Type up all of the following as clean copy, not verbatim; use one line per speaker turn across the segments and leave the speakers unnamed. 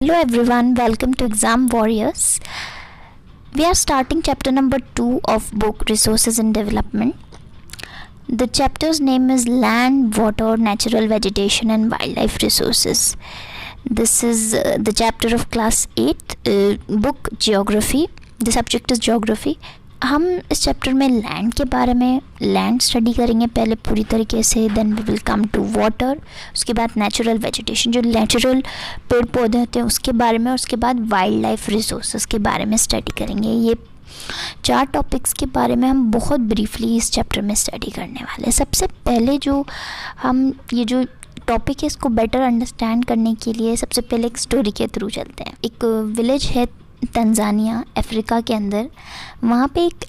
Hello everyone, welcome to Exam Warriors. We are starting chapter number 2 of book Resources and Development. The chapter's name is Land, Water, Natural Vegetation and Wildlife Resources. This is the chapter of class 8, book Geography. The subject is Geography. हम इस chapter में land के बारे में land study करेंगे पहले पूरी तरीके से, then we will come to water, उसके बाद नेचुरल वेजिटेशन जो नेचुरल पेड़ पौधे होते हैं उसके बारे में, उसके बाद वाइल्ड लाइफ रिसोर्सेज के बारे में स्टडी करेंगे। ये 4 टॉपिक्स के बारे में हम बहुत ब्रीफली इस चैप्टर में स्टडी करने वाले हैं। सबसे पहले जो हम ये जो टॉपिक है इसको बेटर अंडरस्टैंड करने के लिए सबसे पहले एक स्टोरी के थ्रू चलते हैं। एक विलेज है तंजानिया अफ्रीका के अंदर, वहाँ पे एक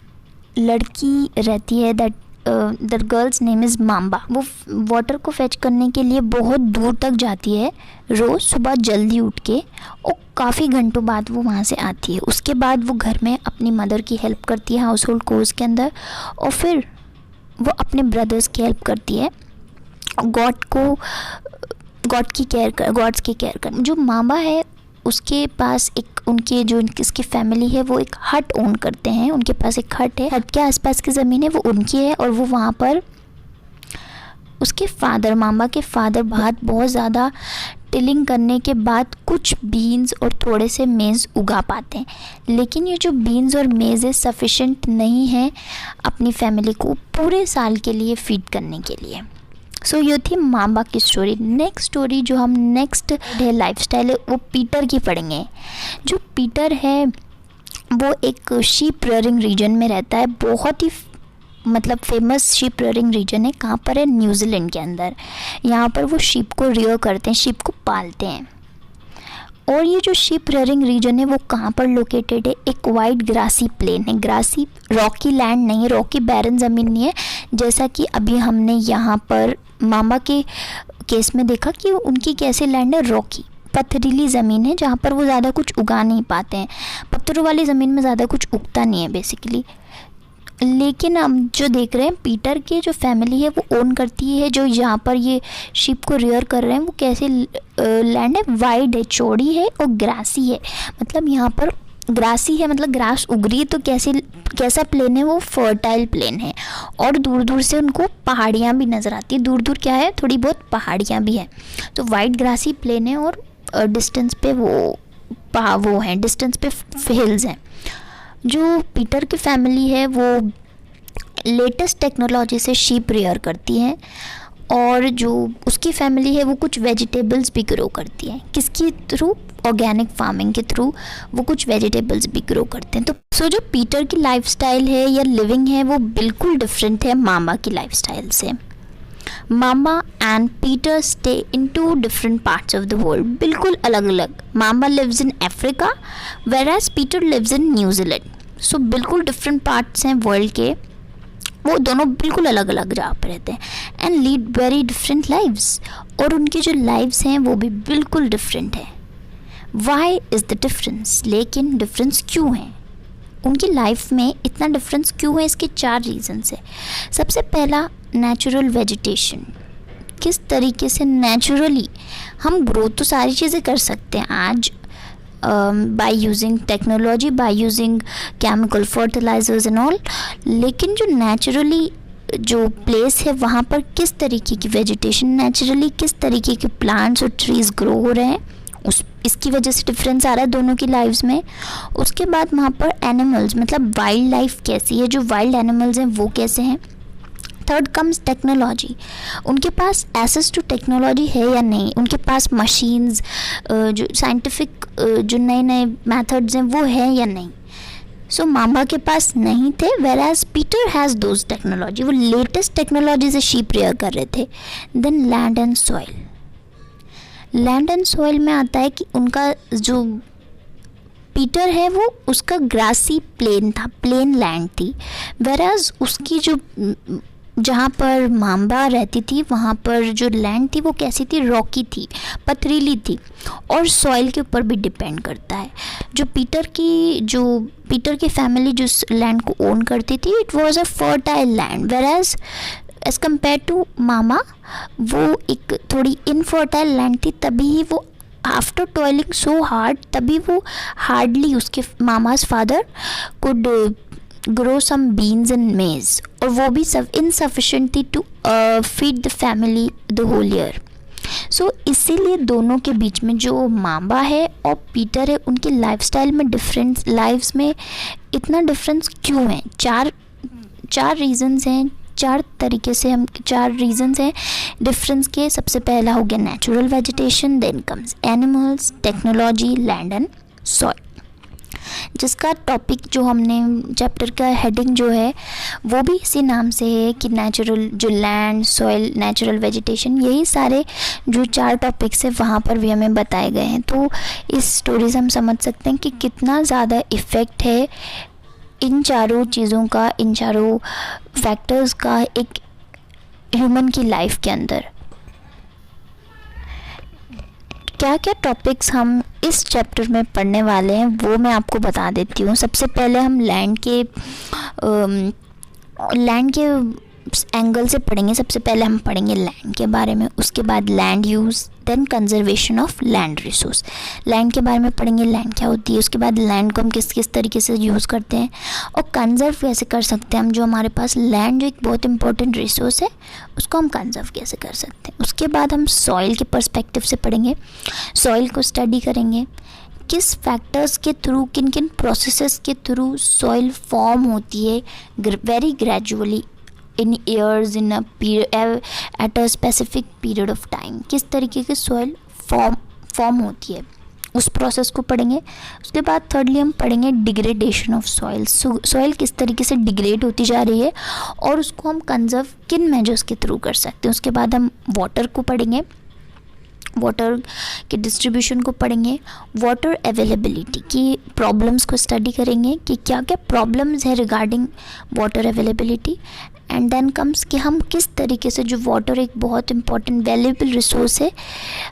लड़की रहती है that girls name is mamba. वो वाटर को फेच करने के लिए बहुत दूर तक जाती है रोज़ सुबह जल्दी उठ के, और काफ़ी घंटों बाद वो वहाँ से आती है। उसके बाद वो घर में अपनी मदर की हेल्प करती है हाउस होल्ड कोर्स के अंदर, और फिर वो अपने ब्रदर्स की हेल्प करती है गॉड्स की केयर कर। जो माम्बा है उसके पास एक उनके जो इसकी फैमिली है वो एक हट ओन करते हैं। उनके पास एक हट है, हट के आसपास की ज़मीन है वो उनकी है, और वो वहाँ पर उसके फादर मामा के फादर बहुत ज़्यादा टिलिंग करने के बाद कुछ बीन्स और थोड़े से मेज़ उगा पाते हैं। लेकिन ये जो बीन्स और मेज़ है सफिशेंट नहीं है अपनी फैमिली को पूरे साल के लिए फीड करने के लिए। सो ये थी माम्बा की स्टोरी। नेक्स्ट स्टोरी जो हम नेक्स्ट है लाइफस्टाइल है वो पीटर की पढ़ेंगे। जो पीटर है वो एक शीप रेयरिंग रीजन में रहता है, बहुत ही मतलब फेमस शीप रेयरिंग रीजन है। कहाँ पर है? न्यूजीलैंड के अंदर। यहाँ पर वो शीप को रियर करते हैं, शीप को पालते हैं। और ये जो शीप रेयरिंग रीजन है वो कहाँ पर लोकेटेड है? एक वाइड ग्रासी प्लेन है। ग्रासी रॉकी लैंड नहीं है, रॉकी बैरन ज़मीन नहीं है, जैसा कि अभी हमने यहाँ पर मामा के केस में देखा कि उनकी कैसे लैंड है, रॉकी पथरीली ज़मीन है जहाँ पर वो ज़्यादा कुछ उगा नहीं पाते हैं। पत्थरों वाली ज़मीन में ज़्यादा कुछ उगता नहीं है बेसिकली। लेकिन हम जो देख रहे हैं पीटर के जो फैमिली है वो ओन करती है जो यहाँ पर ये शीप को रियर कर रहे हैं वो कैसे लैंड है, वाइड है, चौड़ी है और ग्रासी है। मतलब यहाँ पर ग्रासी है मतलब ग्रास उग रही है, तो कैसा प्लेन है? वो फर्टाइल प्लेन है, और दूर दूर से उनको पहाड़ियाँ भी नज़र आती है। दूर दूर क्या है? थोड़ी बहुत पहाड़ियाँ भी हैं। तो वाइड ग्रासी प्लेन है और डिस्टेंस पे वो हैं, डिस्टेंस पे हिल्स हैं। जो पीटर की फैमिली है वो लेटेस्ट टेक्नोलॉजी से शीप रियर करती है, और जो उसकी फैमिली है वो कुछ वेजिटेबल्स भी ग्रो करती है। किसके थ्रू? ऑर्गेनिक फार्मिंग के थ्रू वो कुछ वेजिटेबल्स भी ग्रो करते हैं। तो जो पीटर की लाइफस्टाइल है या लिविंग है वो बिल्कुल डिफरेंट है मामा की लाइफस्टाइल से। Mama and Peter stay in 2 different parts of the world, बिल्कुल अलग अलग। Mama lives in Africa whereas Peter lives in New Zealand. So बिल्कुल डिफरेंट पार्ट्स हैं वर्ल्ड के, वो दोनों बिल्कुल अलग अलग जगह पर रहते हैं and lead very different lives, और उनकी जो लाइव्स हैं वो भी बिल्कुल डिफरेंट है। Why is the difference? लेकिन डिफरेंस क्यों है? उनकी लाइफ में इतना डिफरेंस क्यों है? इसके 4 रीजन्स है। सबसे पहला नेचुरल वेजिटेशन। किस तरीके से नेचुरली हम ग्रोथ तो सारी चीज़ें कर सकते हैं आज by using technology, by using chemical fertilizers and all, लेकिन जो नेचुरली जो प्लेस है वहाँ पर किस तरीके की वेजिटेशन, नेचुरली किस तरीके के प्लांट्स और ट्रीज़ ग्रो हो रहे हैं, इसकी वजह से डिफरेंस आ रहा है दोनों की लाइफ्स में। उसके बाद वहाँ पर एनिमल्स मतलब वाइल्ड लाइफ कैसी है, जो वाइल्ड एनिमल्स हैं वो कैसे हैं। Third comes technology. उनके पास एक्सेस टू टेक्नोलॉजी है या नहीं, उनके पास मशीन्स जो साइंटिफिक जो नए नए मेथड्स हैं वो है या नहीं। सो मामा के पास नहीं थे, whereas Peter has those technology. वो लेटेस्ट टेक्नोलॉजी से शीप रियर कर रहे थे। Then land and soil. Land and soil में आता है कि उनका जो पीटर है वो उसका ग्रासी प्लेन था, प्लेन लैंड थी, वेराज उसकी जो जहाँ पर माम्बा रहती थी वहाँ पर जो लैंड थी वो कैसी थी? रॉकी थी, पथरीली थी, और सॉइल के ऊपर भी डिपेंड करता है। जो पीटर की फैमिली जिस लैंड को ओन करती थी it was a fertile land, whereas as compare to Mama वो एक थोड़ी इनफर्टाइल लैंड थी, तभी ही वो आफ्टर टॉयलिंग सो हार्ड, तभी वो हार्डली उसके Mama's father could grow some beans and maize, और वो भी insufficiently to feed the family the whole year. So इसीलिए दोनों के बीच में जो मामा है और पीटर है, उनके लाइफस्टाइल में डिफरेंस, लाइफ्स में इतना डिफरेंस क्यों है? चार रीजंस हैं, चार रीजंस हैं डिफरेंस के। सबसे पहला हो गया natural vegetation, then comes animals, technology, land and soil, जिसका टॉपिक जो हमने चैप्टर का हेडिंग जो है वो भी इसी नाम से है कि नेचुरल, जो लैंड, सॉइल, नेचुरल वेजिटेशन, यही सारे जो 4 टॉपिक्स है वहाँ पर भी हमें बताए गए हैं। तो इस स्टोरी से हम समझ सकते हैं कि कितना ज़्यादा इफ़ेक्ट है इन चारों चीज़ों का, इन चारों फैक्टर्स का एक ह्यूमन की लाइफ के अंदर। क्या क्या टॉपिक्स हम इस चैप्टर में पढ़ने वाले हैं वो मैं आपको बता देती हूँ। सबसे पहले हम लैंड के एंगल से पढ़ेंगे। सबसे पहले हम पढ़ेंगे लैंड के बारे में, उसके बाद land use, then conservation of land resource. Land के बारे में पढ़ेंगे, लैंड क्या होती है, उसके बाद लैंड को हम किस किस तरीके से यूज़ करते हैं और कंजर्व कैसे कर सकते हैं हम। जो हमारे पास लैंड जो एक बहुत इंपॉर्टेंट रिसोर्स है उसको हम कंजर्व कैसे कर सकते हैं। उसके बाद हम सॉइल के पर्सपेक्टिव से पढ़ेंगे, सॉइल को स्टडी करेंगे, किस फैक्टर्स के थ्रू, किन किन प्रोसेसेस के थ्रू सॉइल फॉर्म होती है very gradually in years, in at a specific period of time, किस तरीके की सॉइल फॉर्म होती है, उस प्रोसेस को पढ़ेंगे। उसके बाद थर्डली हम पढ़ेंगे डिग्रेडेशन ऑफ सॉइल, सॉइल किस तरीके से डिग्रेड होती जा रही है और उसको हम कंजर्व किन मेजर्स के थ्रू कर सकते हैं। उसके बाद हम वाटर को पढ़ेंगे, वाटर के डिस्ट्रीब्यूशन को पढ़ेंगे, वाटर अवेलेबिलिटी की प्रॉब्लम्स को स्टडी करेंगे कि क्या क्या प्रॉब्लम्स है regarding water availability, and then comes कि हम किस तरीके से, जो वाटर एक बहुत इंपॉर्टेंट वैल्यूएबल रिसोर्स है,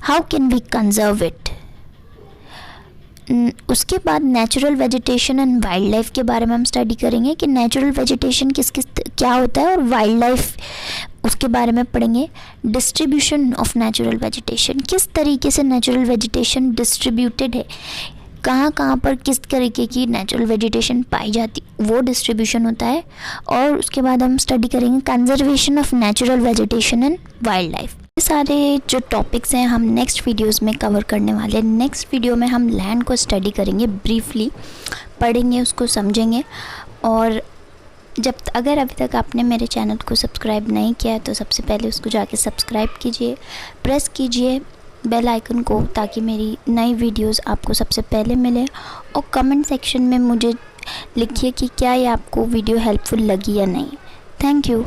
how can we conserve it. उसके बाद natural vegetation and wildlife के बारे में हम स्टडी करेंगे कि नेचुरल वेजिटेशन क्या होता है और वाइल्ड लाइफ उसके बारे में पढ़ेंगे। डिस्ट्रीब्यूशन ऑफ नेचुरल वेजिटेशन, किस तरीके से नेचुरल वेजिटेशन डिस्ट्रीब्यूटेड है, कहाँ कहाँ पर किस तरीके की नेचुरल वेजिटेशन पाई जाती, वो डिस्ट्रीब्यूशन होता है। और उसके बाद हम स्टडी करेंगे conservation of natural vegetation and wild life. ये सारे जो टॉपिक्स हैं हम नेक्स्ट वीडियोस में कवर करने वाले हैं। नेक्स्ट वीडियो में हम लैंड को स्टडी करेंगे, ब्रीफली पढ़ेंगे, उसको समझेंगे। और अगर अभी तक आपने मेरे चैनल को सब्सक्राइब नहीं किया है तो सबसे पहले उसको जाके सब्सक्राइब कीजिए, प्रेस कीजिए बेल आइकन को, ताकि मेरी नई वीडियोस आपको सबसे पहले मिले। और कमेंट सेक्शन में मुझे लिखिए कि क्या ये आपको वीडियो हेल्पफुल लगी या नहीं। Thank you.